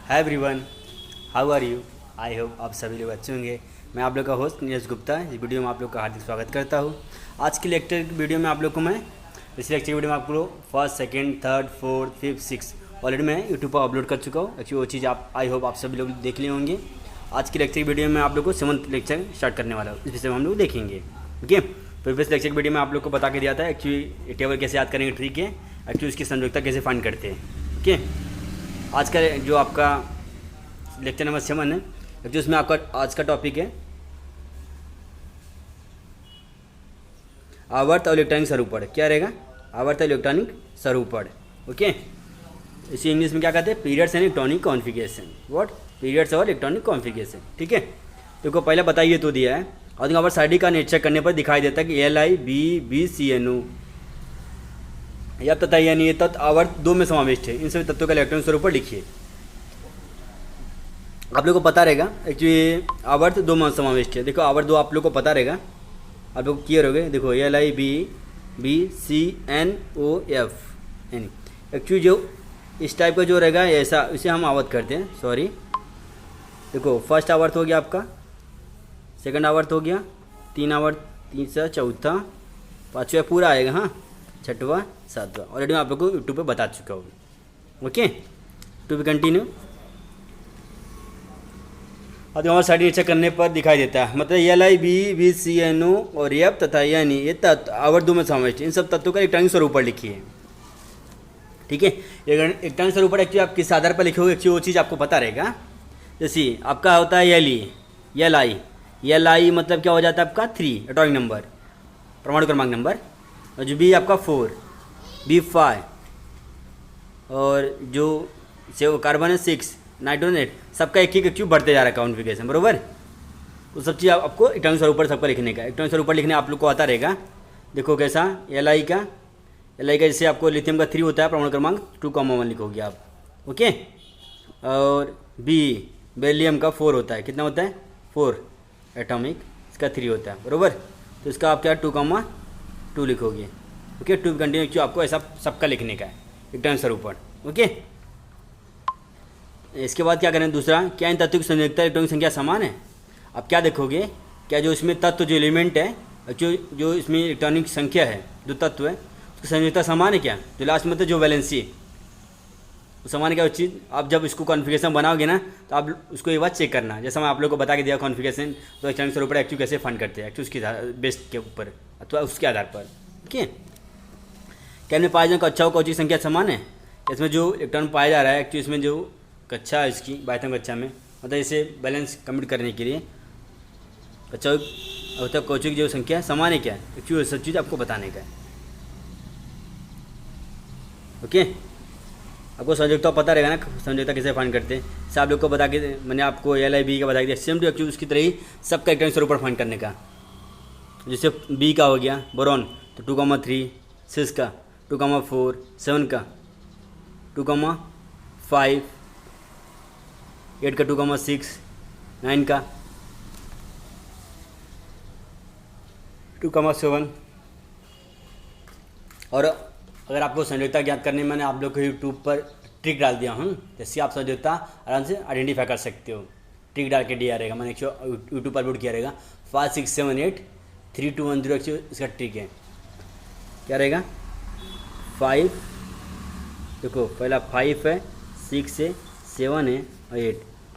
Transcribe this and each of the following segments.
Hi everyone, how are you. I hope आप सभी लोग अच्छे होंगे। मैं आप लोग का होस्ट नीरज गुप्ता इस वीडियो में आप लोग का हार्दिक स्वागत करता हूँ। आज की लेक्चर वीडियो में आप लोग को मैं इस लेक्चर वीडियो में आप लोग first, second, third, fourth, fifth, six already मैं यूट्यूब पर अपलोड कर चुका हूँ। एक्चुअली वो चीज़ आप आई होप आप सभी लोग देख लिए होंगे। आज की लेक्चर वीडियो में आप लोग को 7th लेक्चर स्टार्ट करने वाला हूँ। इस विषय में हम लोग देखेंगे। ओके, प्रीवियस लेक्चर वीडियो में आप लोग को बता के दिया था एक्चुअली टेबल कैसे याद करेंगे, ट्रिक है एक्चुअली उसकी संयोजकता कैसे फाइंड करते हैं। ओके, आज का जो आपका लेक्चर नंबर 7 है एक्चुअली उसमें आपका आज का टॉपिक है आवर्त और इलेक्ट्रॉनिक स्वरूपण। क्या रहेगा? आवर्त और इलेक्ट्रॉनिक स्वरूपण। ओके, इसी इंग्लिश में क्या कहते हैं? Periods and electronic configuration. What? Periods और इलेक्ट्रॉनिक कॉन्फ़िगरेशन। ठीक है, देखो पहले बताइए तो दिया है और यहाँ पर साइड का नेचर करने पर दिखाई देता है कि LiBBCNO या तथा यानी ये तत्व आवर्त 2 में समाविष्ट है। इन सभी तत्वों का इलेक्ट्रॉनिक स्वरूपण लिखिए। आप लोग को पता रहेगा एक्चुअली आवर्त 2 में समाविष्ट है। देखो आवर्त 2 आप लोग को पता रहेगा, आप लोग क्लियर हो गए। देखो LiBBCNOF यानी एक्चुअली जो इस टाइप का जो रहेगा ऐसा इसे हम आवर्त करते हैं। सॉरी, देखो फर्स्ट आवर्त हो गया आपका, सेकंड आवर्त हो गया, 3 आवर्त, तीसरा, चौथा, पाँचवा पूरा आएगा। हाँ, छठवा, सातवां ऑलरेडी मैं आप लोग को यूट्यूब पे बता चुका हूँ। Okay, to be continue. और हमारे साइड नीचे करने पर दिखाई देता है मतलब LiBBCNO और F तथा यानी ये तत्व आवर्त 2 में समाविष्ट। इन सब तत्वों का इलेक्ट्रॉनिक स्वरूपण लिखिए। ठीक है, इलेक्ट्रॉनिक स्वरूपण एक्चुअली आप किस आधार पर लिखोगे एक्चुअली वो चीज़ आपको पता रहेगा। जैसे आपका होता है Li मतलब क्या हो जाता है आपका 3 एटॉमिक नंबर, परमाणु क्रमांक नंबर, और जो B आपका 4, B 5 और जो कार्बन है 6, नाइट्रोजन 8, सबका एक एक्चुअली बढ़ते जा रहा है कॉन्फ़िगरेशन। बरोबर, तो सब चीज़ आपको इलेक्ट्रॉनिक स्वरूपण सबका लिखने का। इलेक्ट्रॉनिक स्वरूपण लिखने आप लोग को आता रहेगा। देखो कैसा Li का जैसे आपको लिथियम का 3 होता है, परमाणु क्रमांक 2,1 लिखोगे आप। ओके, और B बेरिलियम का 4 होता है। कितना होता है? 4 एटॉमिक, इसका 3 होता है। बरोबर, तो इसका आप क्या 2,2 लिखोगे। ओके, टू कंटिन्यू आपको ऐसा सबका लिखने का है इलेक्ट्रॉनिक स्वरूपण। ओके, इसके बाद क्या करें? दूसरा, क्या इन तत्वों की संयोजकता इलेक्ट्रॉनिक संख्या समान है? अब क्या देखोगे, क्या जो इसमें तत्व जो एलिमेंट है जो इसमें इलेक्ट्रॉनिक संख्या है, जो तत्व है उसकी संयोजकता समान है क्या? जो लास्ट में तो जो वैलेंसी तो समान है क्या? उस चीज़ आप जब इसको कॉन्फ़िगरेशन बनाओगे ना तो आप उसको एक बार चेक करना। जैसा मैं आप लोग को बता के दिया कॉन्फ़िगरेशन, तो इलेक्ट्रॉनिक स्वरूपण एक्चुअली कैसे फाइंड करते हैं एक्चुअली उसके बेस के ऊपर अथवा उसके आधार पर। ठीक है, क्या इनमें पाए जाने कक्षाओं कौची संख्या समान है? इसमें जो इलेक्ट्रॉन पाया जा रहा है एक्चुअली इसमें जो कक्षा है इसकी 22वीं कक्षा में मतलब इसे बैलेंस कंप्लीट करने के लिए कक्षा अवतक कौची की जो संख्या समान है क्या? एक्चुअली सब चीज़ आपको बताने का है। ओके, आपको संयोजकता पता रहेगा ना, संयोजकता कैसे फाइंड करते हैं। जैसे आप लोग को बता के मैंने आपको LiB का बता दिया, सेम टू एक्चुअली उसकी तरह ही सबका इलेक्ट्रॉनिक स्वरूपण फाइंड करने का। जैसे B का हो गया बोरॉन तो 2,3, 6 का 2,4, 7 का 2,5, 8 का 2,6, 9 का 2,7। और अगर आपको संयोजकता ज्ञात करने में मैंने आप लोग को यूट्यूब पर ट्रिक डाल दिया हूँ, जैसे आप संयोजकता आराम से आइडेंटिफाई कर सकते हो। ट्रिक डाल के दिया रहेगा, मैंने यूट्यूब पर अपलोड किया रहेगा 5, 6, 7, 8, 3, 2, 1, 0 एक्चुअली इसका ट्रिक है। क्या रहेगा? 5, देखो पहला 5 है, 6 है, 7 है और 8।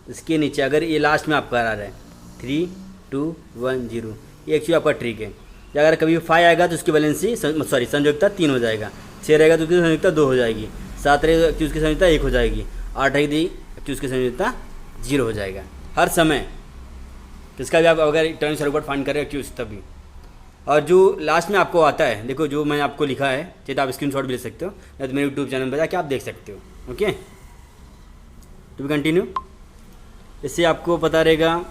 इसके नीचे अगर ये लास्ट में आपका आ रहा है 3, 2, 1, 0, ये एक्चुअली आपका ट्रिक है। अगर कभी 5 आएगा तो उसकी बैलेंसी संयोजकता 3 हो जाएगा, 6 रहेगा तो उसकी संयोजकता 2 हो जाएगी, 7 रहेगा तो उसकी संयोजकता 1 हो जाएगी, 8 रहेगी तो उसकी संयोजकता 0 हो जाएगा हर समय। इसका भी आप अगर इलेक्ट्रॉनिक स्वरूपण फाइंड करें एक्चुअली तभी। और जो लास्ट में आपको आता है, देखो जो मैंने आपको लिखा है, चाहे तो आप स्क्रीनशॉट भी ले सकते हो या तो मेरे यूट्यूब चैनल पर जाके आप देख सकते हो। Okay, to be continue. इससे आपको पता रहेगा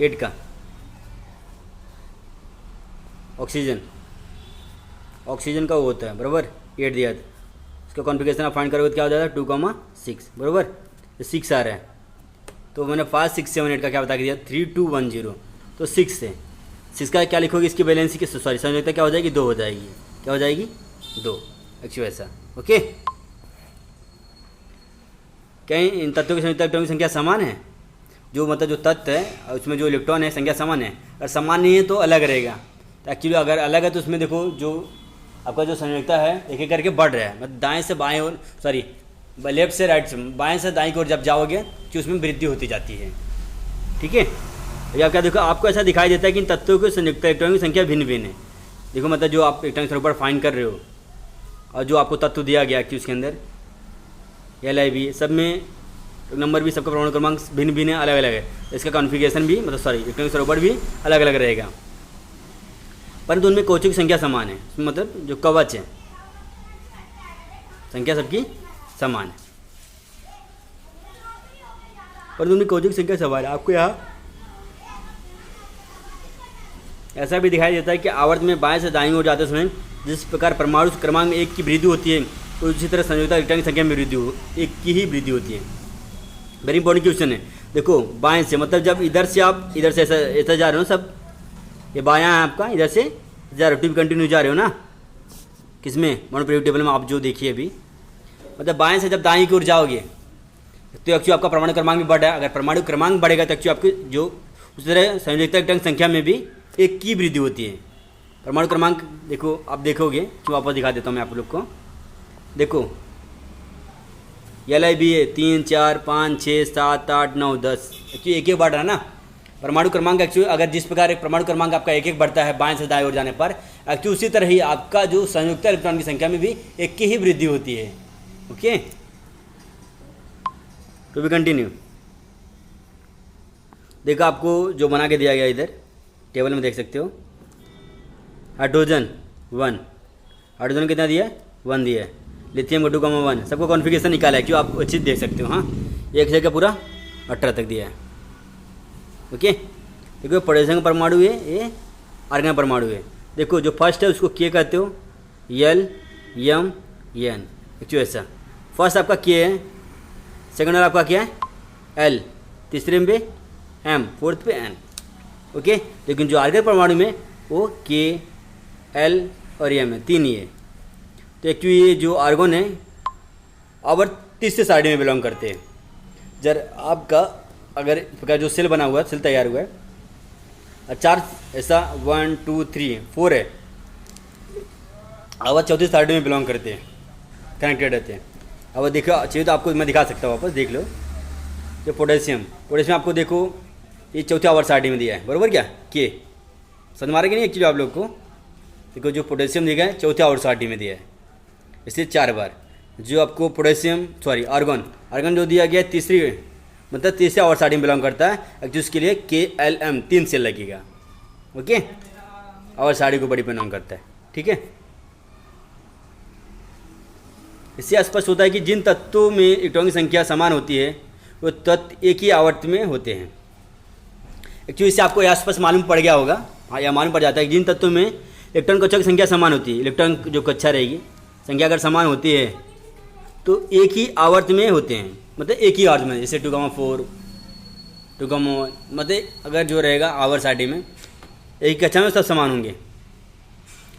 8 का ऑक्सीजन का वो होता है। बराबर, 8 दिया था, इसका कॉन्फ़िगरेशन आप फाइंड करोगे तो क्या हो जाएगा 2,6। बराबर, 6 आ रहा है तो मैंने 5, 6, 7, 8 का क्या बता के दिया 3, 2, 1, 0, तो 6 है। 6 का क्या लिखोगे? इसकी बैलेंसी की संयोजकता क्या हो जाएगी? 2 हो जाएगी। क्या हो जाएगी? 2 एक्चुअली ऐसा। ओके, क्या इन तत्वों की संयुक्त इलेक्ट्रॉन की संख्या समान है? जो मतलब जो तत्व है उसमें जो इलेक्ट्रॉन है संख्या समान है, अगर समान नहीं है तो अलग रहेगा। तो एक्चुअली अगर अलग है तो उसमें देखो जो आपका जो संयोजकता है एक एक करके बढ़ रहा है, मतलब दाएं से बाएं और सॉरी लेफ्ट से राइट से बाएं से दाएं की ओर जब जाओगे कि उसमें वृद्धि होती जाती है। ठीक है, या क्या देखो आपको ऐसा दिखाई देता है कि इन तत्वों के संयुक्त इलेक्ट्रॉन की संख्या भिन्न भिन्न है। देखो मतलब जो आप इलेक्ट्रॉनिक स्वरूप फाइंड कर रहे हो और जो आपको तत्व दिया गया कि उसके अंदर LIB सब में नंबर भी सबका परमाणु क्रमांक भिन्न भिन्न है, अलग अलग है। इसका कॉन्फ़िगरेशन भी मतलब सॉरी इलेक्ट्रॉनिक स्वरूप भी अलग अलग रहेगा, परंतु उनमें कोशियों की संख्या समान है। मतलब जो कवच है संख्या सबकी समान है, परंतु उनमें कोशियों की संख्या समान है। आपको यहाँ ऐसा भी दिखाई देता है कि आवर्त में बाएं से दाईं ओर जाते समय जिस प्रकार परमाणु क्रमांक 1 की वृद्धि होती है उसी तरह संयोजकता इलेक्ट्रॉन की संख्या में वृद्धि एक की ही वृद्धि होती है। वेरी इंपॉर्टेंट क्वेश्चन है। देखो बाएं से मतलब जब इधर से आप इधर से ऐसा जा रहे हो, सब ये बायां है आपका, इधर से जा रहे हो टिप कंटिन्यू जा रहे हो ना, किसमें मोनोपीरियोडिक टेबल में आप जो देखिए अभी, मतलब बाएं से जब दाईं की ओर जाओगे तो एक्चुअली आपका परमाणु क्रमांक भी बढ़ा है। अगर परमाणु क्रमांक बढ़ेगा तो एक्चुअली आपकी जो उस तरह संयोजकता इलेक्ट्रॉन की संख्या में भी एक की वृद्धि होती है। परमाणु क्रमांक देखो आप देखोगे कि वापस दिखा देता हूँ मैं आप लोग को। देखो LIB है 3 4 5 6 7 8 9 10, एक्चुअली एक एक बढ़ रहा है ना परमाणु क्रमांक। एक्चुअली अगर जिस प्रकार एक परमाणु क्रमांक आपका एक एक बढ़ता है बाएं से दाएं ओर जाने पर, एक्चुअली उसी तरह ही आपका जो संयुक्त इलेक्ट्रॉन की संख्या में भी एक की ही वृद्धि होती है। Okay, to be continue. देखो आपको जो बना के दिया गया इधर टेबल में देख सकते हो, हाइड्रोजन 1, हाइड्रोजन कितना दिया है? 1 दिया है। लिथियम का 2,1, सबको कॉन्फ़िगरेशन निकाला है, क्यों आप अच्छी देख सकते हो। हाँ, एक से पूरा 18 तक दिया है। ओके, देखो पोटेशियम का परमाणु है, ये आर्गन का परमाणु है। देखो जो फर्स्ट है उसको के कहते हो, L M N, एक्चुअली ऐसा फर्स्ट आपका के है, सेकंड वाला आपका क्या है L, तीसरे में M, फोर्थ पे N। ओके, लेकिन जो आर्गन परमाणु में वो के L और M है, 3 ही है। तो एक्चुअली ये जो आर्गन है आवर्त तीसरे साइड में बिलोंग करते हैं। जब आपका अगर प्रकार जो सेल बना हुआ है, सेल तैयार हुआ है, चार्ज ऐसा 1 2 3 4 है, आवर्त चौथी साइड में बिलोंग करते हैं, कनेक्टेड रहते हैं। अब देखो चाहिए तो आपको मैं दिखा सकता हूँ, वापस देख लो। जो पोटेशियम आपको देखो ये चौथे आवर्त साइड में दिया है, बरोबर क्या के समझ मारेंगे नहीं एक्चुअली आप लोग को। देखो जो पोटेशियम दिया है चौथे आवर्त साइड में दिया है, इसलिए 4 बार। जो आपको पोटेशियम सॉरी आर्गन जो दिया गया है तीसरी मतलब तीसरे आवर्त साइड में बिलोंग करता है, एक्चुअली उसके लिए KLM 3 सेल लगेगा। ओके, आवर्त साइड को बड़ी बिलोंग करता है। ठीक है, इससे स्पष्ट होता है कि जिन तत्वों में इलेक्ट्रॉन की संख्या समान होती है वो तत्व एक ही आवर्त में होते हैं। एक्चुअली इससे आपको यह स्पष्ट मालूम पड़ गया होगा, हाँ यह मालूम पड़ जाता है कि जिन तत्वों में इलेक्ट्रॉन कक्षों की संख्या समान होती है, इलेक्ट्रॉन जो कक्षा रहेगी संख्या अगर समान होती है तो एक ही आवर्त में होते हैं, मतलब एक ही आवर्त में, जैसे 2,4 2,1, मतलब अगर जो रहेगा आवर्त साइड में एक कक्षा में सब समान होंगे।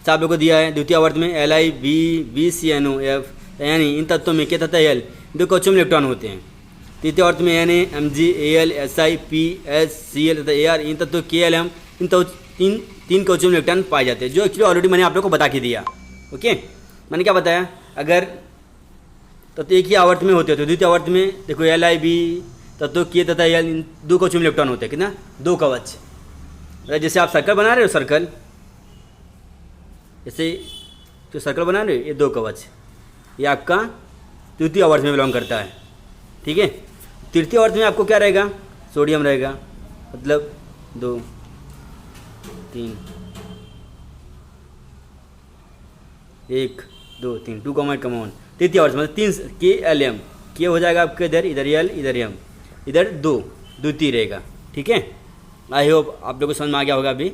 आप लोगों को दिया है द्वितीय आवर्त में LIB BCNO F, यानी इन तत्वों में के तथा L 2 कक्षों में इलेक्ट्रॉन होते हैं। तृतीय आवर्त में Na Mg Al Si P S Cl तथा Ar, इन तत्वों KLM इन तीन कक्षों में इलेक्ट्रॉन पाए जाते हैं, जो एक्चुअली ऑलरेडी मैंने आप लोग को बता के दिया। ओके, मैंने क्या बताया, अगर तत्व एक ही आवर्त में होते हैं तो द्वितीय आवर्त में देखो LIB तत्व के तथा L इन 2 कक्षों में इलेक्ट्रॉन होते हैं। कितना? 2 कवच। जैसे आप सर्कल बना रहे हो, सर्कल जैसे जो सर्कल बना रहे हो ये 2 कवच, ये आपका द्वितीय आवर्त में बिलोंग करता है। ठीक है, तृतीय आवर्त में आपको क्या रहेगा, सोडियम रहेगा, मतलब 2 3 1 2 3 2,1 तृतीय आवर्त मतलब 3 KLM, के हो जाएगा आपके इधर L इधर M, इधर 2 द्वितीय रहेगा। ठीक है, आई होप आप लोगों को समझ में आ गया होगा। अभी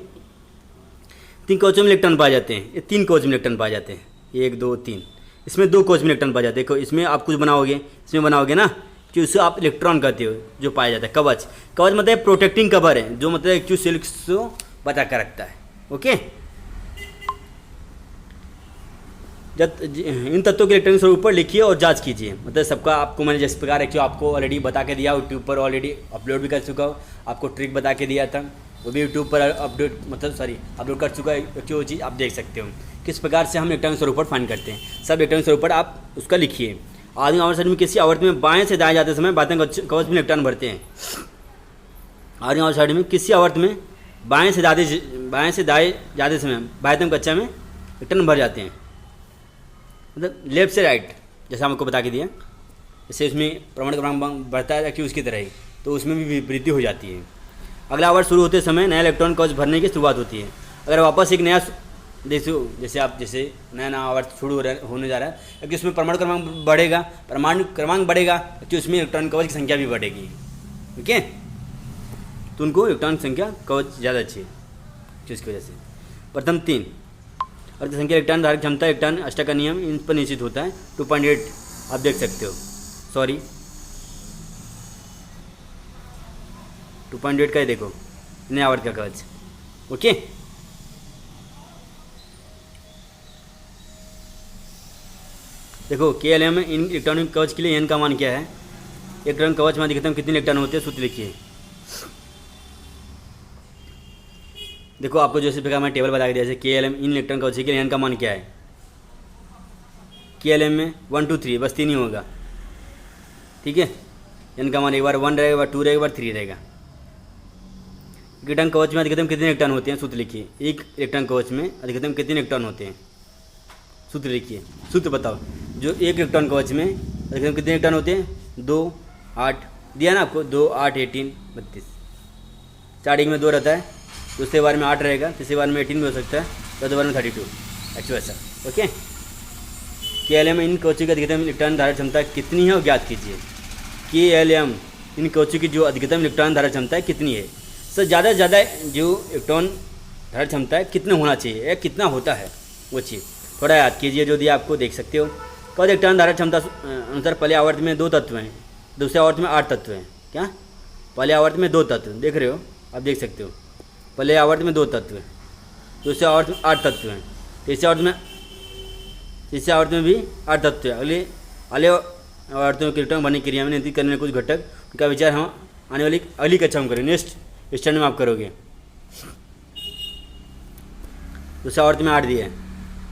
3 कवचों में इलेक्ट्रॉन पाए जाते हैं, ये 3 कवच में इलेक्ट्रॉन पाए जाते हैं, 1 2 3, इसमें 2 कवच में इलेक्ट्रॉन पाए जाते हैं। देखो इसमें आप कुछ बनाओगे, इसमें बनाओगे ना कि उससे आप इलेक्ट्रॉन कहते हो जो पाया जाता है। कवच मतलब प्रोटेक्टिंग कवर है, जो मतलब एक्चुअली सिल्क को बचा कर रखता है। ओके, इन तत्वों के इलेक्ट्रॉनिक स्वरूप पर लिखिए और जांच कीजिए। मतलब सबका आपको मैंने जिस प्रकार एक्चुअली आपको ऑलरेडी बता के दिया, यूट्यूब पर ऑलरेडी अपलोड भी कर चुका हूँ, आपको ट्रिक बता के दिया था, वो भी यूट्यूब पर अपलोड कर चुका है। एक्चुअली वो चीज़ आप देख सकते हो किस प्रकार से हम इलेक्ट्रॉनिक स्वरूप पर फाइंड करते हैं। सब इलेक्ट्रॉनिक स्वरूप पर आप उसका लिखिए। आधुनिक आवर्त सारणी में किसी आवर्त में बाएं से दाएं जाते समय बाह्यतम कवच में इलेक्ट्रॉन भरते हैं। आधुनिक आवर्त सारणी में किसी आवर्त में बाएं से दाएं जाते समय बाह्यतम कक्षा में इलेक्ट्रॉन भर जाते हैं। मतलब लेफ्ट से राइट, जैसा हमको बता के दिया, जैसे उसमें प्रमाण क्रमांक बढ़ता है कि उसकी तरह ही, तो उसमें भी वृद्धि हो जाती है। अगला आवर्त शुरू होते समय नया इलेक्ट्रॉन कवच भरने की शुरुआत होती है। अगर वापस एक नया जैसे नया आवर्त शुरू होने जा रहा है, क्योंकि उसमें परमाणु क्रमांक बढ़ेगा क्योंकि उसमें इलेक्ट्रॉन कवच की संख्या भी बढ़ेगी। ठीक है, तो उनको इलेक्ट्रॉन संख्या कवच ज़्यादा अच्छी है जिसकी वजह से। प्रथम 3 अर्ध संख्या इलेक्ट्रॉन धारक क्षमता इलेक्ट्रॉन अष्टक का नियम इन पर निश्चित होता है। 2.8 आप देख सकते हो, 2.8 का ही देखो नया आवर्त का कवच। ओके, देखो KLM इन इलेक्ट्रॉनिक कवच के लिए एन का मान क्या है। इलेक्ट्रॉनिक कवच में अधिकतम कितने इलेक्ट्रॉन होते हैं, सूत्र लिखिए। देखो आपको जैसे प्रकार मैं टेबल बता के दिया, जैसे KLM इन इलेक्ट्रॉन कवच के लिए एन का मान क्या है। KLM में 1 2 3 बस 3 ही होगा। ठीक है, एन का मान एक बार 1 रहेगा, एक बार 2 रहेगा, एक बार 3 रहेगा। इलेक्ट्रॉन कवच में अधिकतम कितने इलेक्ट्रॉन होते हैं, सूत्र लिखिए। एक इलेक्ट्रॉन कवच में अधिकतम कितने इलेक्ट्रॉन होते हैं, सूत्र लिखिए। सूत्र बताओ, जो एक इलेक्ट्रॉन कवच में अधिकतम कितने इलेक्ट्रॉन होते हैं। 2 8 दिया ना आपको, 2 8 18 32। स्टार्टिंग में 2 रहता है, दूसरे बार में 8 रहेगा, तीसरे बार में 18 भी हो सकता है, चौथे बार में 32। एक्चुअल ऐसा। ओके, KLM इन कवचों की अधिकतम इलेक्ट्रॉन धारण क्षमता कितनी है वो ज्ञात कीजिए। KLM इन कवचों की जो अधिकतम इलेक्ट्रॉन धारण क्षमता है कितनी है। सर ज़्यादा से ज़्यादा जो इलेक्ट्रॉन धारण क्षमता है कितना होना चाहिए या कितना होता है वो चीज़ थोड़ा याद कीजिए, जो दिया आपको देख सकते हो। कवच इलेक्ट्रॉन धारण क्षमता अनुसार पहले आवर्त में 2 तत्व हैं, दूसरे आवर्त में 8 तत्व हैं। क्या, पहले आवर्त में 2 तत्व देख रहे हो, आप देख सकते हो। पहले आवर्त में 2 तत्व हैं, दूसरे आवर्त में 8 तत्व हैं, तीसरे आवर्त में भी 8 तत्व हैं। अगले आवर्तों के इलेक्ट्रॉन भरने की क्रिया में नियंत्रित करने कुछ घटक का विचार हम आने वाली अगली कक्षा में करें, नेक्स्ट स्टैंड में आप करोगे। दूसरे आवर्त में 8 दिए हैं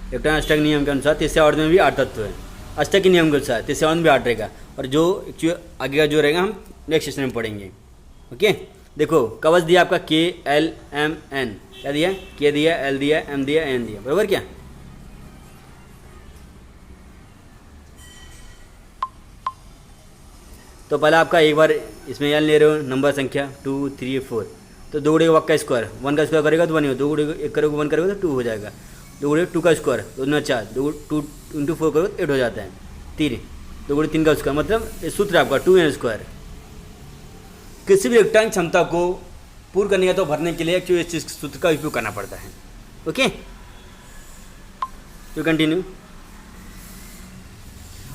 इलेक्ट्रॉन अष्टक नियम के अनुसार, तीसरे आवर्त में भी 8 तत्व है अष्टक के नियम के अनुसार, तीसरे आवर्त में भी 8 रहेगा। और जो आगे का जो रहेगा हम नेक्स्ट सेशन में पढ़ेंगे। ओके, देखो कवच दिया आपका KLMN, क्या दिया, K दिया, L दिया, M दिया, N दिया, बराबर क्या। तो पहले आपका एक बार इसमें L ले रहे हो नंबर संख्या 2 3 4, तो 2 गुणे 1 का स्क्वायर, 1 का स्क्वायर करेगा तो 1 ही हो, 2 गुणे 1 करोगे 1 करोगे तो 2 हो जाएगा। 2 गुणे 2 का स्क्वायर 2 9 4, 2 इंटू 4 करोगे तो 8 हो जाता है। 3 2 गुणे 3 का स्क्वायर, मतलब सूत्र आपका 2n स्क्वायर। किसी भी इलेक्ट्रॉनिक क्षमता को पूर्ण करने का तो भरने के लिए क्यों इस सूत्र का उपयोग करना पड़ता है। ओके, तो कंटिन्यू।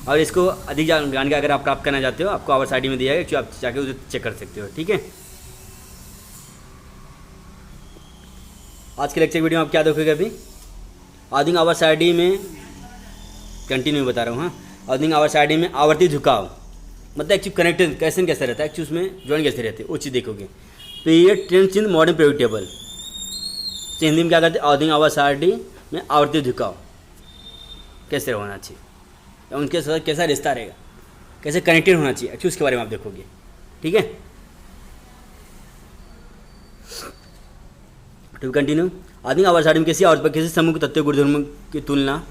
और इसको अधिक जानकारी अगर आप प्राप्त करना चाहते हो, आपको आवर्स आईडी में दिया है, आप जाके उसे चेक कर सकते हो। ठीक है, आज के लेक्चर वीडियो में आप क्या देखोगे, अभी आधुनिक आवर्स आईडी में कंटिन्यू बता रहा हूँ। हाँ, आधुनिक आवर्स आईडी में आवर्ती झुकाव मतलब एक्चुअली कनेक्टेड कैसे रहता है, एक्चुअली उसमें ज्वाइन कैसे रहते हैं वो चीज़ देखोगे। Period trends in modern period table, तो हिंदी में क्या करते हैं, आधुनिक आवर्स आईडी में आवर्ती झुकाव कैसे होना चाहिए, उनके साथ कैसा रिश्ता रहेगा, कैसे कनेक्टेड होना चाहिए, एक्चुअली उसके बारे में आप देखोगे। ठीक है, टू कंटिन्यू। आधुनिक आवर्त सारणी में किसी आवर्त पर किसी समूह के तत्व गुणधर्मों की तुलना,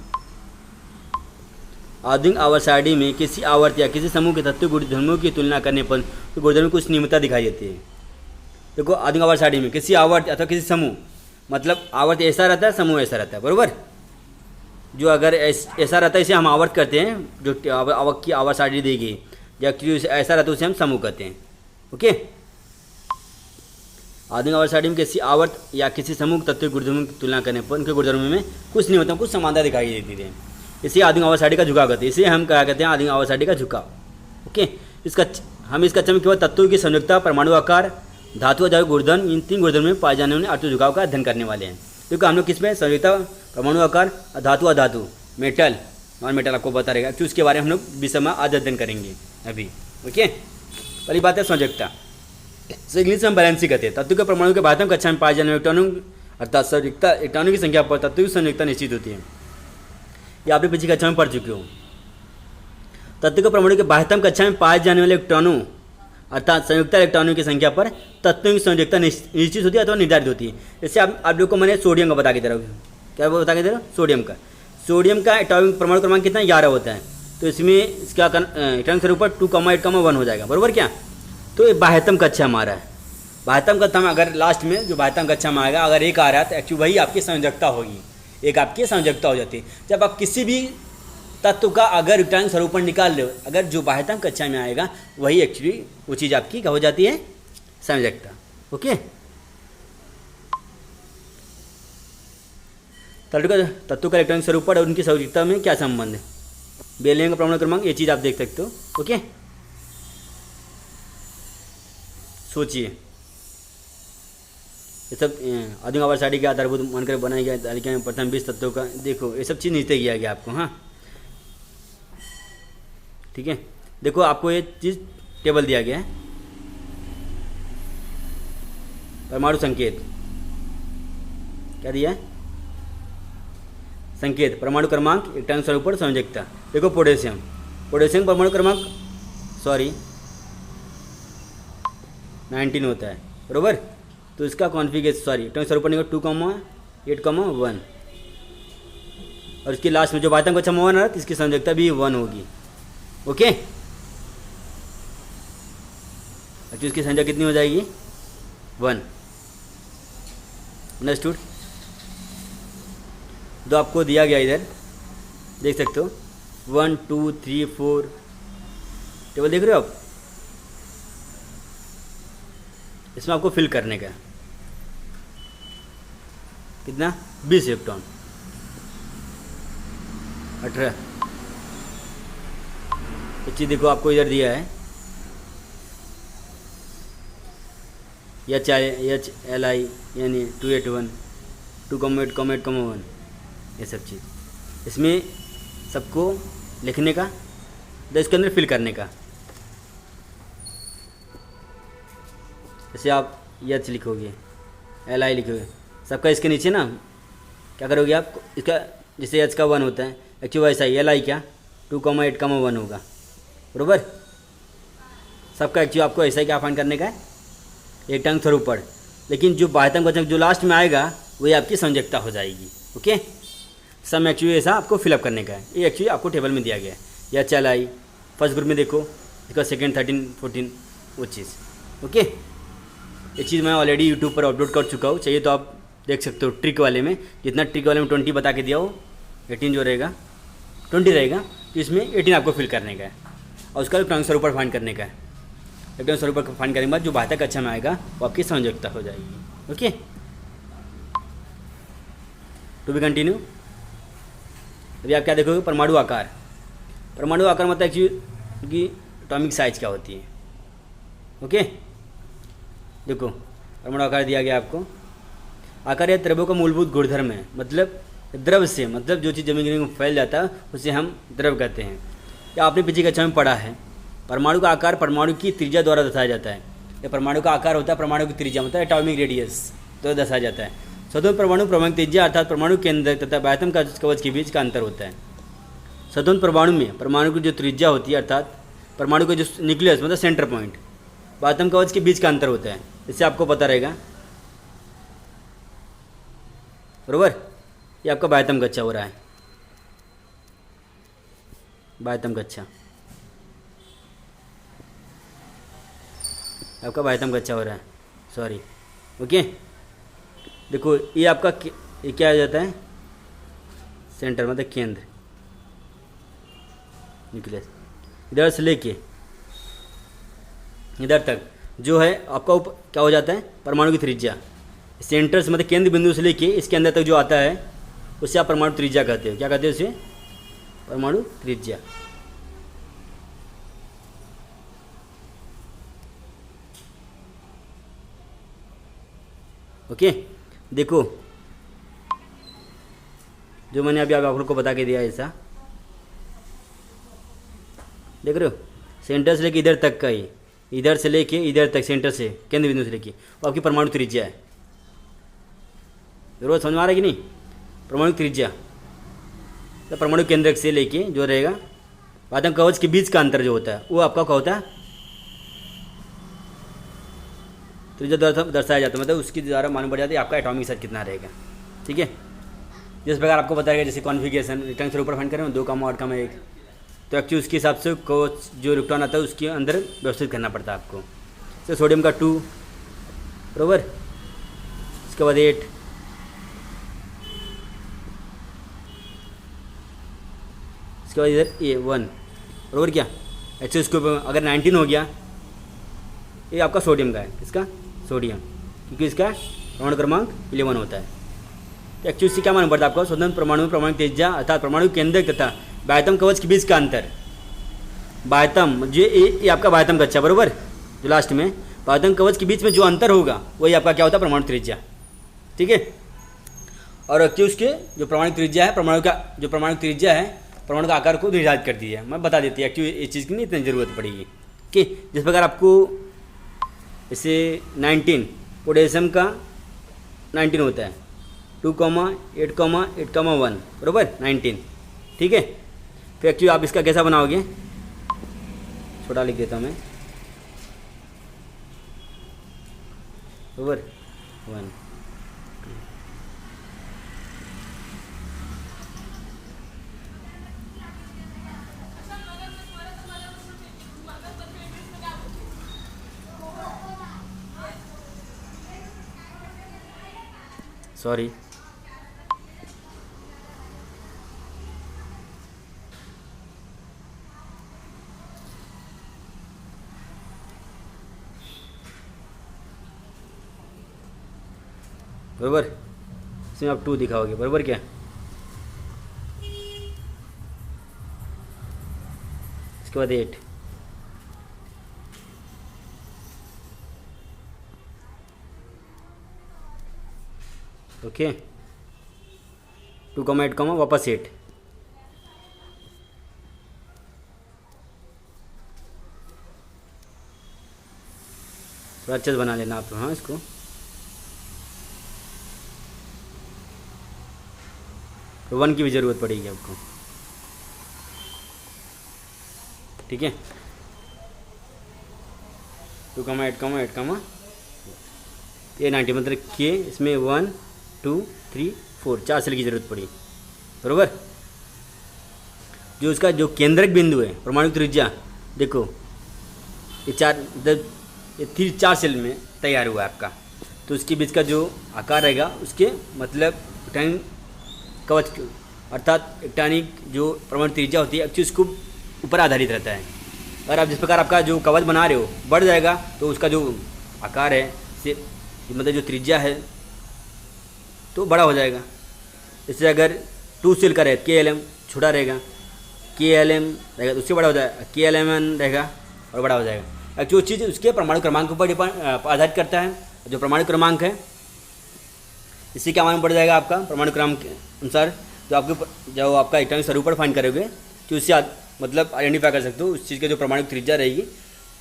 आधुनिक आवर्त सारणी में किसी आवर्त या किसी समूह के तत्व गुणधर्मों की तुलना करने पर तो गुणधर्म में कुछ नियमितता दिखाई देती है। देखो आधुनिक आवर्त सारणी में किसी आवर्त अथवा किसी समूह, मतलब आवर्त ऐसा रहता है, समूह ऐसा रहता है, बरोबर। जो अगर ऐसा रहता है इसे हम आवर्त करते हैं, जो आवक की आवर्त सारणी दी गई, या ऐसा रहता है उसे हम समूह कहते हैं। ओके, आधुनिक आवर्त सारणी में किसी आवर्त या किसी समूह तत्व गुणधर्मों की तुलना करने पर उनके गुणधर्मों में कुछ नियमितता, कुछ समानता दिखाई देती है। इसे आधुनिक आवर्त सारणी का झुकाव कहते हैं, इसे हम क्या कहते हैं, आधुनिक आवर्त सारणी का झुकाव। ओके, हम इस कक्षा में केवल तत्वों की संयुक्ता, परमाणु आकार, धातु अजायु गुणधर्म, इन 3 गुणधर्म में पाए जाने वाले आवर्त झुकाव का अध्ययन करने वाले हैं। क्योंकि हम लोग किसमें संयुक्ता, परमाणु आकार, धातु अधातु, मेटल नॉन मेटल आपको बता रहेगा, तो उसके बारे में हम लोग विषय में आज अध्ययन करेंगे अभी। ओके, पहली बात है संयोजकता। इंग्लिश में बैलेंसिंग कहते हैं। तत्व के परमाणु के बाह्यतम कक्षा में पाए जाने वाले इलेक्ट्रॉनों अर्थात संयोजकता इलेक्ट्रॉनों की संख्या पर तत्व की संयोजकता निश्चित होती है। ये आपने पिछली कक्षा में पढ़ चुके हो। तत्व के परमाणु के बाह्यतम कक्षा में पाए जाने वाले इलेक्ट्रॉनों अर्थात संयुक्त इलेक्ट्रॉनों की संख्या पर तत्वों की संयोजकता निश्चित होती है अथवा निर्धारित होती है। जैसे आप लोग को मैंने सोडियम का बता के दे रहा हूँ। क्या बता के दे रहा हूँ? सोडियम का एटॉमिक परमाणु क्रमांक कितना 11 होता है। तो इसमें इसका एटॉमिक स्वरूप 2,8,1 हो जाएगा, बरोबर क्या? तो ये बाह्यतम कक्षा हमारा है। बाह्यतम कक्षा में अगर लास्ट में जो बाह्यतम कक्षा में आएगा अगर एक आ रहा है तो एक्चुअली वही आपकी संयोजकता होगी, एक आपकी संयोजकता हो जाती है। जब आप किसी भी तत्व का अगर इलेक्ट्रॉनिक स्वरूपण निकाल लो, अगर जो बाह्यतम कक्षा में आएगा वही एक्चुअली वो चीज़ आपकी क्या हो जाती है? संयोजकता। ओके, तत्व का इलेक्ट्रॉनिक स्वरूपण और उनकी संयोजकता में क्या संबंध है? बेरिलियम का परमाणु क्रमांक, ये चीज़ आप देख सकते हो। ओके, सोचिए, ये सब आधुनिक आवर्तसारणी के आधारभूत मानकर बनाई गई तालिका में प्रथम 20 तत्वों का देखो, ये सब चीज़ नीचे किया गया आपको। हाँ, ठीक है, देखो आपको ये चीज़ टेबल दिया गया है। परमाणु संकेत क्या दिया है? संकेत, परमाणु क्रमांक, इलेक्ट्रॉनिक स्वरूपण, संयोजकता। देखो पोटेशियम परमाणु क्रमांक 19 होता है, बरोबर। तो इसका कॉन्फिगरेशन इलेक्ट्रॉनिक स्वरूपण 2,8,1 और इसकी लास्ट में जो बाह्यतम कक्षा में 1 है इसकी संयोजकता भी 1 होगी। ओके, तो इसकी संख्या कितनी हो जाएगी? 1। अंडरस्टूड? तो आपको दिया गया इधर देख सकते हो 1 2 3 4 टेबल देख रहे हो आप? इसमें आपको फिल करने का कितना? 20 इलेक्ट्रॉन, 18। ये चीज़ देखो आपको इधर दिया है HLI यानी 281 2,8,1 ये सब चीज़ इसमें सबको लिखने का, इसके अंदर फिल करने का। जैसे आप H लिखोगे, LI लिखोगे, सबका इसके नीचे ना क्या करोगे आप? इसका जैसे H का 1 होता है एक्चुअली वैसा ही LI क्या 2,8,1 होगा, बरोबर। सबका एक्चुअली आपको ऐसा ही क्या फाइंड करने का है? इलेक्ट्रॉनिक स्वरूपण। लेकिन जो बाह्यतम कक्षा जो लास्ट में आएगा वही आपकी संयोजकता हो जाएगी। ओके, सब एक्चुअली ऐसा आपको फिलअप करने का है। ये एक्चुअली आपको टेबल में दिया गया है। या HLI फर्स्ट ग्रुप में देखो, इसका सेकेंड 13 14 वो चीज़। ओके, ये चीज़ मैं ऑलरेडी यूट्यूब पर अपलोड कर चुका हूँ, चाहिए तो आप देख सकते हो। ट्रिक वाले में जितना ट्रिक वाले में 20 बता के दिया हो, 18 जो रहेगा 20 रहेगा, तो इसमें 18 आपको फिल करने का है और उसका इलेक्ट्रॉनिक स्वरूपण फाइंड करने का है। इलेक्ट्रॉनिक स्वरूपण फाइंड करने के बाद जो बाह्यतम कक्षा में आएगा वो आपकी संयोजकता हो जाएगी। Okay, to be continue. अभी आप क्या देखोगे? परमाणु आकार मतलब एक्चुअली की एटॉमिक साइज क्या होती है। ओके, देखो परमाणु आकार दिया गया आपको। आकार या द्रव्यों का मूलभूत गुणधर्म है, मतलब द्रव से मतलब जो चीज़ जमीन में फैल जाता है उसे हम द्रव कहते हैं। या आपने पिछली कक्षा में पढ़ा है, परमाणु का आकार परमाणु की त्रिज्या द्वारा दर्शाया जाता है। या परमाणु का आकार होता है परमाणु की त्रिज्या मतलब एटॉमिक रेडियस द्वारा दर्शाया जाता है। स्वतंत्र परमाणु परमाणु त्रिज्या अर्थात परमाणु केंद्र तथा बाह्यतम कवच के बीच का अंतर होता है। स्वतंत्र परमाणु में परमाणु की जो त्रिज्या होती है अर्थात परमाणु का जो न्यूक्लियस मतलब सेंटर पॉइंट बाह्यतम कवच के बीच का अंतर होता है। इससे आपको पता रहेगा, बरोबर। ये आपका बाह्यतम कक्षा हो रहा है, बाह्यतम कक्षा आपका बाह्यतम कक्षा हो रहा है, सॉरी। ओके, देखो ये आपका ये क्या आ जाता है? सेंटर मतलब केंद्र, न्यूक्लियस। इधर से लेके इधर तक जो है आपका क्या हो जाता है? परमाणु की त्रिज्या। सेंटर से मतलब केंद्र बिंदु से लेके इसके अंदर तक जो आता है उससे आप परमाणु त्रिज्या कहते हो। क्या कहते हो उसे? परमाणु त्रिज्या। ओके, देखो जो मैंने अभी आप लोग को बता के दिया ऐसा देख रहे हो, सेंटर से लेके इधर तक का ही, इधर से लेके इधर तक, सेंटर से केंद्र बिंदु से लेके वो आपकी परमाणु त्रिज्या है। जरूर समझ में आ रहा है कि नहीं? परमाणु त्रिज्या तो परमाणु केंद्रक से लेके जो रहेगा आतंक कवच के बीच का अंतर जो होता है वो आपका क्या होता है, त्रिज्या द्वारा दर्शाया जाता है, मतलब उसके द्वारा मालूम पड़ जाता है आपका एटॉमिक साइज कितना रहेगा। ठीक है, जिस प्रकार आपको बताएगा जैसे कॉन्फिगरेशन रिटर्न से ऊपर फाइंड करें 2,8,1, तो एक्चुअली उसके हिसाब से कोच जो इलेक्ट्रॉन आता है उसके अंदर व्यवस्थित करना पड़ता है आपको। तो सोडियम का 2 बराबर, इसके बाद 8, इसके बाद इधर ये 1 बराबर क्या। एक्चुअली इसके ऊपर अगर 19 हो गया, ये आपका सोडियम का है, इसका सोडियम, क्योंकि इसका परमाणु क्रमांक 11 होता है। तो एक्चुअली इससे क्या मालूम पड़ता है आपको, स्वतंत्र परमाणु परमाणु त्रिज्या अर्थात परमाणु केंद्रक तथा बाह्यतम कवच के बीच का अंतर, बाह्यतम जो ये आपका बाह्यतम कक्षा बराबर, जो लास्ट में बाह्यतम कवच के बीच में जो अंतर होगा वही आपका क्या होता है, परमाणु त्रिज्या। ठीक है, और एक्चुअली उसके जो परमाणु त्रिज्या है, परमाणु का जो परमाणु त्रिज्या है परमाणु का आकार को निर्धारित कर दिया है, मैं बता देती है। एक्चुअली इस चीज़ की नहीं इतनी ज़रूरत पड़ेगी कि जिस प्रकार आपको जैसे 19 पोटेशियम का 19 होता है, 2,8,1 बराबर 19। ठीक है, फिर एक्चुअली आप इसका कैसा बनाओगे, छोटा लिख देता हूँ मैं, बराबर 1, सॉरी बराबर, इसमें आप 2 दिखाओगे बराबर क्या। इसके बाद 8, ओके, 2,8 वापस 8, थोड़ा अच्छे से बना लेना आप। हाँ, इसको तो 1 की भी ज़रूरत पड़ेगी आपको। ठीक है, 2,8,8 ये 90 मतलब के इसमें 1 2 3 4 4 सेल की ज़रूरत पड़ी बराबर। जो उसका जो केंद्रक बिंदु है परमाणु त्रिज्या, देखो ये 4 सेल में तैयार हुआ है आपका, तो उसके बीच का जो आकार रहेगा उसके मतलब टाइम कवच अर्थात इलेक्ट्रॉनिक जो परमाणु त्रिज्या होती है एक्चुअली उसको ऊपर आधारित रहता है। अगर आप जिस प्रकार आपका जो कवच बना रहे हो बढ़ जाएगा तो उसका जो आकार है से मतलब जो त्रिज्या है तो बड़ा हो जाएगा। इससे अगर 2 सेल का रहे KLM छोटा रहेगा, KLM रहेगा तो उससे बड़ा हो जाएगा, KLMN रहेगा और बड़ा हो जाएगा। एक्चुअली चीज़ उसके परमाणु क्रमांक पर आधारित करता है। जो परमाणु क्रमांक है इससे क्या मालूम पड़ जाएगा आपका परमाणु क्रमांक के अनुसार जो आपका इलेक्ट्रॉनिक स्वरूप फाइंड करोगे तो उससे मतलब आइडेंटिफाई कर सकते हो उस चीज़ के जो परमाणु त्रिज्या रहेगी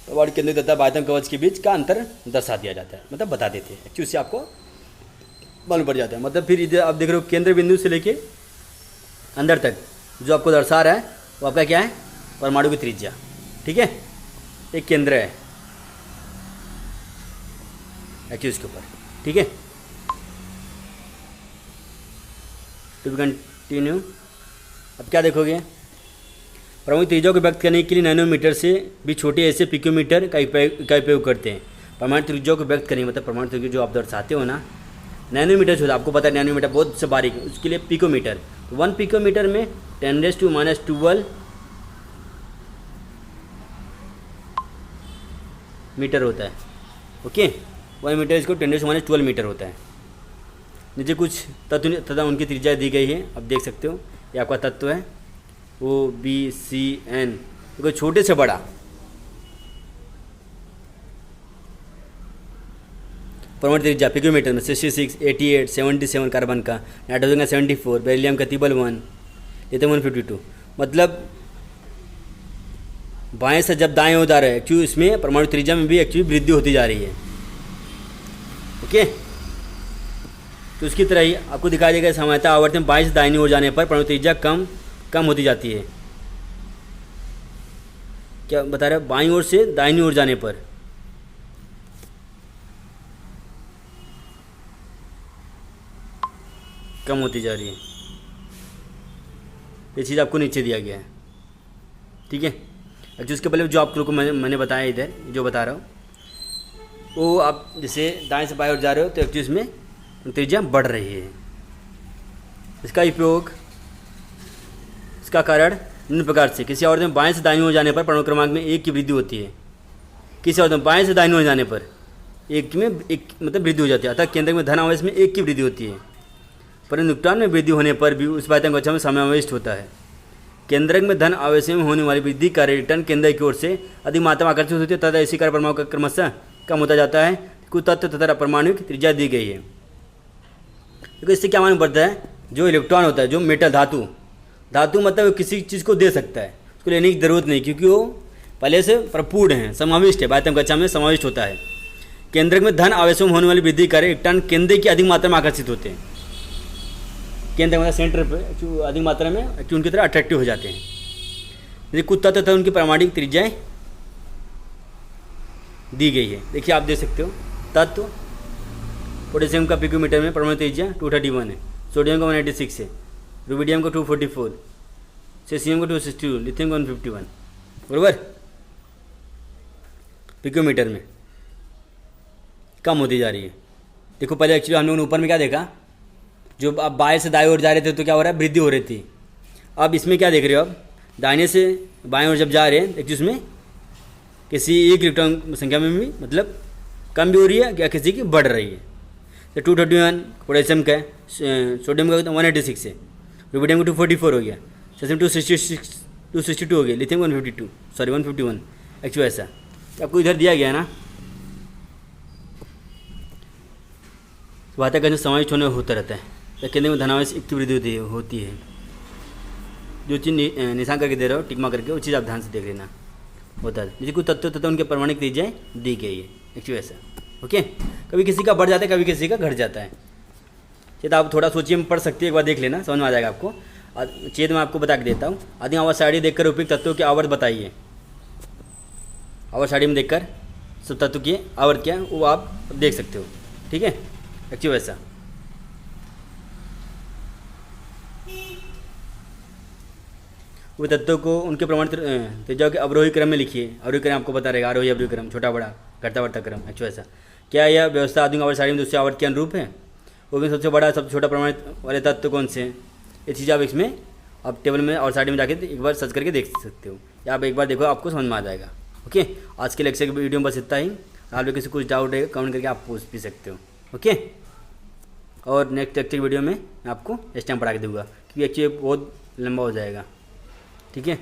परमाणु केंद्र तथा बाह्यतम कवच के बीच का अंतर दर्शा दिया जाता है, मतलब बता देते हैं। एक्चुअली उससे आपको मालूम पड़ जाता है। मतलब फिर इधर आप देख रहे हो केंद्र बिंदु से लेके अंदर तक जो आपको दर्शा रहा है वो आपका क्या है, परमाणु की त्रिज्या। ठीक है, एक केंद्र है एक्चुअली इसके ऊपर। ठीक है, टू कंटिन्यू। अब क्या देखोगे, परमाणु त्रिज्या को व्यक्त करने के लिए नैनोमीटर से भी छोटे ऐसे पिकोमीटर का उपयोग करते हैं। परमाणु त्रिज्या को व्यक्त करने मतलब परमाणु त्रिज्या जो आप दर्शाते हो ना नैनोमीटर से होता है, आपको पता है नैनोमीटर बहुत से बारीक है, उसके लिए पिकोमीटर। तो 1 पिकोमीटर में 10⁻⁻12 मीटर होता है। ओके, 1 मीटर इसको 10⁻12 मीटर होता है। नीचे कुछ तत्व तथा उनकी त्रिज्या दी गई है, आप देख सकते हो। ये आपका तत्व है OBCN, देखो छोटे से बड़ा परमाणु त्रिज्या पिकोमीटर में 66, 88, 77 कार्बन का, नाइट्रोजन का 74, बेरिलियम का 1, लिथियम 152। मतलब बाएं से जब दाएं ओर जा रहा है, एक्चुअली इसमें परमाणु त्रिज्या में भी एक्चुअली वृद्धि होती जा रही है। ओके, तो उसकी तरह ही आपको दिखाई देगा सामान्यतः आवर्तन बाएं से दाहिनी ओर जाने पर परमाणु त्रिज्या कम होती जाती है। क्या बता रहे हैं? बाईं ओर से दाहिनी ओर जाने पर कम होती जा रही है। ये चीज़ आपको नीचे दिया गया है, ठीक है। एक्चुअली उसके पहले जो आप लोगों को मैंने बताया इधर जो बता रहा हूँ, वो आप जैसे दाएं से बाएं ओर जा रहे हो तो एक्चुअली इसमें त्रिज्या बढ़ रही है। इसका उपयोग, इसका कारण निम्न प्रकार से, किसी आवर्त में बाएं से दाईं ओर जाने पर परमाणु क्रमांक में 1 की वृद्धि होती है। किसी आवर्त में बाएं से दाईं ओर जाने पर 1 में 1 मतलब वृद्धि हो जाती है, अर्थात केंद्र में धन आवेश में 1 की वृद्धि होती है। परंतु न्यूट्रॉन में वृद्धि होने पर भी उस बाह्यतम कक्षा में समावेश होता है। केंद्रक में धन आवेश में होने वाली वृद्धि कार्य रिटर्न केंद्र की ओर से अधिक मात्रा में आकर्षित होती है तथा इसी कारण परमाणु का क्रमशः कम होता जाता है। कुछ तत्व तथा परमाणु की त्रिज्या दी गई है। देखो इससे क्या मालूम पड़ता है, जो इलेक्ट्रॉन होता है, जो मेटल धातु मतलब किसी चीज़ को दे सकता है, उसको लेने की जरूरत नहीं, क्योंकि वो पहले से प्रपूर्ण है, समाविष्ट है, बाह्यतम कक्षा में समाविष्ट होता है। केंद्रक में धन आवेशों में होने वाली वृद्धि कार्य इलेक्ट्रॉन केंद्र की अधिक मात्रा में आकर्षित होते हैं। केंद्र मतलब सेंटर पे अधिक मात्रा में एक्चुअली उनकी तरह अट्रैक्टिव हो जाते हैं। जैसे कुछ तत्व तथा उनकी परमाणु त्रिज्याएं दी गई है। देखिए आप देख सकते हो तत्व, पोटेशियम का पिकोमीटर में परमाणु त्रिज्या 231 है, सोडियम का 196 है, रुबिडियम का 244, सीसियम का 262, लिथियम का 151, बराबर पिकोमीटर में कम होती जा रही है। देखो पहले एक्चुअली हम लोगों ने ऊपर में क्या देखा, जो आप बाएं से दाएं ओर जा रहे थे तो क्या हो रहा है, वृद्धि हो रही थी। अब इसमें क्या देख रहे हो, अब दाहिने से बाएं ओर जब जा रहे हैं एक्चुअली इसमें किसी एक इलेक्ट्रॉन संख्या में भी मतलब कम भी हो रही है या किसी की बढ़ रही है। तो 231 पोटेशियम का है, सोडियम का 186 है, रुबिडियम का 244 हो गया, सीसियम 262 हो गया, लिथियम 151 एक्चुअली ऐसा तो आपको इधर दिया गया है ना। बातें करने समाविष्ट होने होता रहता है, तो केंद्र में धनावेश 1 की वृद्धि होती है। जो चीज़ निशान करके दे रहा हो, टिक मार्क करके, वो चीज़ आप ध्यान से देख लेना होता है। जैसे कुछ तत्व तथा उनके परमाणु त्रिज्याएं दी गई है एक्चुअली ऐसा। ओके, कभी किसी का बढ़ जाता है, कभी किसी का घट जाता है। तो आप थोड़ा सोचिए में पढ़ सकते हैं, एक बार देख लेना, समझ में आ जाएगा आपको। चेत मैं आपको बता के देता हूँ। आदि आवर्त सारणी देखकर उपयुक्त तत्वों के आवर्त बताइए। आवर्त सारणी में देखकर सब तत्व की आवर्त क्या है वो आप देख सकते हो, ठीक है एक्चुअली ऐसा। वो तत्वों को उनके प्रमाण त्रिज्याओं के अवरोही क्रम में लिखिए। अवरोही क्रम आपको बता रहेगा, आरोही अवरोही क्रम, छोटा बड़ा घटता बढ़ता क्रम एक्चुअली ऐसा। क्या यह व्यवस्था आधुनिक आवर्त सारणी में दूसरे आवर्त के अनुरूप है? वो भी सबसे बड़ा सबसे छोटा प्रमाण वाले तत्व कौन से हैं? ये चीज़ आप इसमें आप टेबल में और सारणी में जाके एक बार सर्च करके देख सकते हो, या आप एक बार देखो आपको समझ में आ जाएगा। ओके, आज के लेक्चर की वीडियो में बस इतना ही। आप लोग किसी कुछ डाउट है कमेंट करके आप पूछ भी सकते हो। ओके, और नेक्स्ट लेक्चर वीडियो में मैं आपको इस टाइम पढ़ा के दूंगा, क्योंकि एक्चुअली बहुत लंबा हो जाएगा। ठीक है।